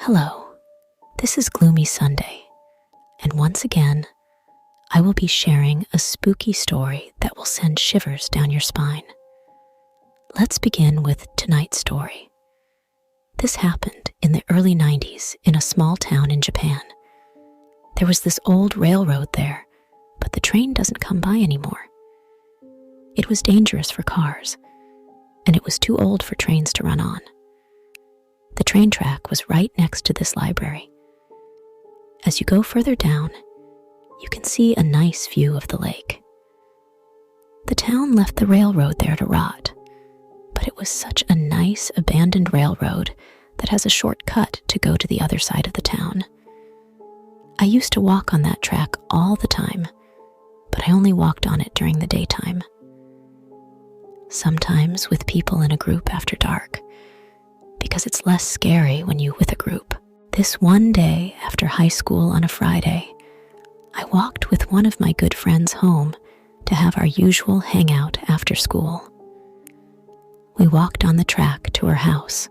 Hello, this is Gloomy Sunday, and once again, I will be sharing a spooky story that will send shivers down your spine. Let's begin with tonight's story. This happened in the early 90s in a small town in Japan. There was this old railroad there, but the train doesn't come by anymore. It was dangerous for cars, and it was too old for trains to run on. The train track was right next to this library. As you go further down, you can see a nice view of the lake. The town left the railroad there to rot, but it was such a nice abandoned railroad that has a shortcut to go to the other side of the town. I used to walk on that track all the time, but I only walked on it during the daytime. Sometimes with people in a group after dark, because it's less scary when you're with a group. This one day after high school on a Friday, I walked with one of my good friends home to have our usual hangout after school. We walked on the track to her house.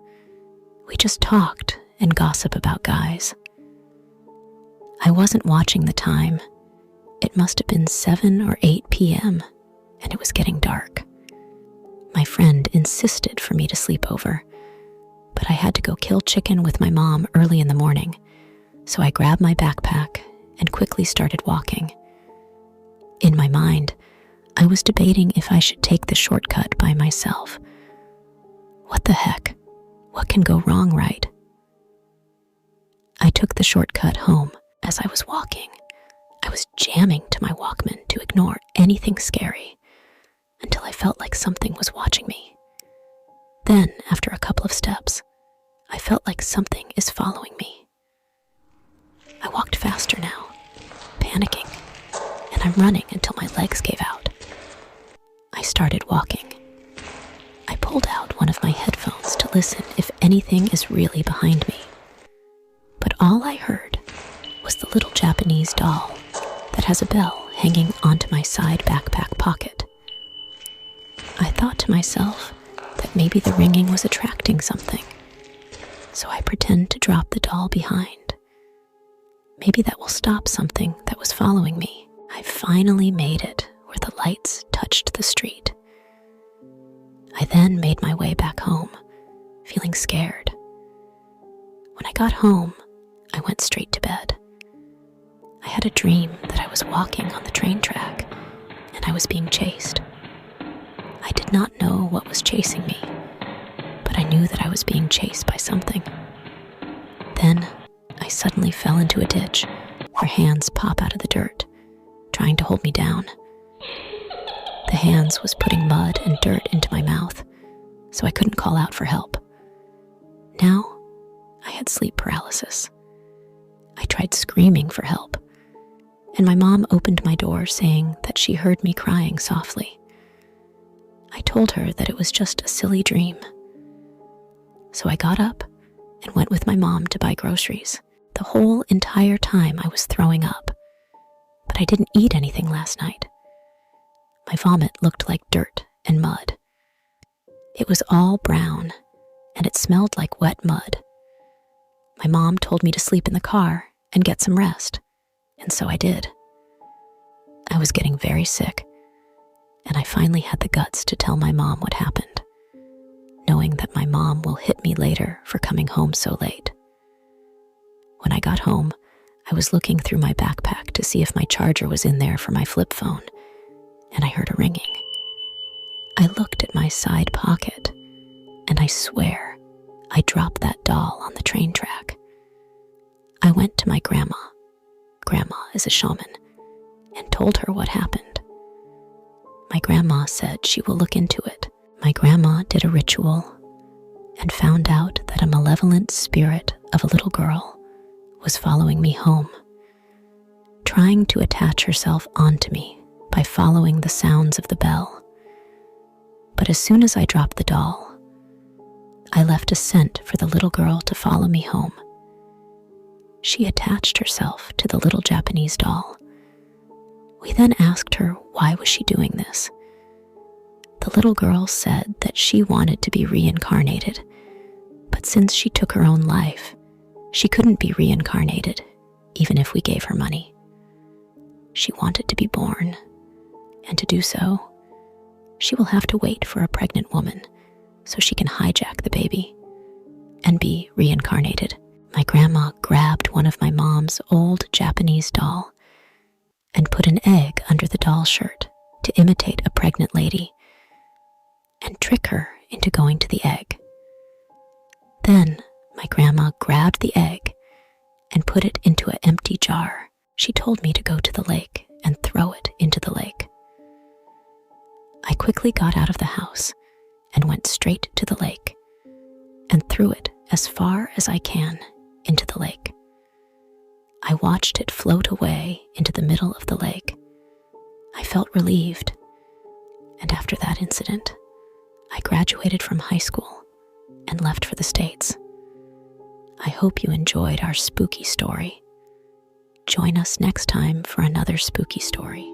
We just talked and gossiped about guys. I wasn't watching the time. It must have been 7 or 8 p.m., and it was getting dark. My friend insisted for me to sleep over, but I had to go kill chicken with my mom early in the morning, so I grabbed my backpack and quickly started walking. In my mind, I was debating if I should take the shortcut by myself. What the heck? What can go wrong, right? I took the shortcut home. As I was walking, I was jamming to my Walkman to ignore anything scary until I felt like something was watching me. Then, after a couple of steps, I felt like something is following me. I walked faster now, panicking, and I'm running until my legs gave out. I started walking. I pulled out one of my headphones to listen if anything is really behind me. But all I heard was the little Japanese doll that has a bell hanging onto my side backpack pocket. I thought to myself that maybe the ringing was attracting something, so I pretend to drop the doll behind. Maybe that will stop something that was following me. I finally made it where the lights touched the street. I then made my way back home, feeling scared. When I got home, I went straight to bed. I had a dream that I was walking on the train track and I was being chased. I did not know what was chasing me, but I knew that I was being chased by something. Then I suddenly fell into a ditch where hands pop out of the dirt, trying to hold me down. The hands was putting mud and dirt into my mouth, so I couldn't call out for help. Now I had sleep paralysis. I tried screaming for help, and my mom opened my door saying that she heard me crying softly. I told her that it was just a silly dream. So I got up and went with my mom to buy groceries. The whole entire time I was throwing up, but I didn't eat anything last night. My vomit looked like dirt and mud. It was all brown, and it smelled like wet mud. My mom told me to sleep in the car and get some rest, and so I did. I was getting very sick, and I finally had the guts to tell my mom what happened, knowing that my mom will hit me later for coming home so late. When I got home, I was looking through my backpack to see if my charger was in there for my flip phone, and I heard a ringing. I looked at my side pocket, and I swear I dropped that doll on the train track. I went to my grandma is a shaman, and told her what happened. My grandma said she will look into it. My grandma did a ritual and found out that a malevolent spirit of a little girl was following me home, trying to attach herself onto me by following the sounds of the bell. But as soon as I dropped the doll, I left a scent for the little girl to follow me home. She attached herself to the little Japanese doll. We then asked her why was she doing this. The little girl said that she wanted to be reincarnated, but since she took her own life, She couldn't be reincarnated, even if we gave her money. She wanted to be born, and to do so, she will have to wait for a pregnant woman so she can hijack the baby and be reincarnated. My grandma grabbed one of my mom's old Japanese doll and put an egg under the doll shirt to imitate a pregnant lady and trick her into going to the egg. Then my grandma grabbed the egg and put it into an empty jar. She told me to go to the lake and throw it into the lake. I quickly got out of the house and went straight to the lake and threw it as far as I can into the lake. I watched it float away into the middle of the lake. I felt relieved, and after that incident, I graduated from high school and left for the States. I hope you enjoyed our spooky story. Join us next time for another spooky story.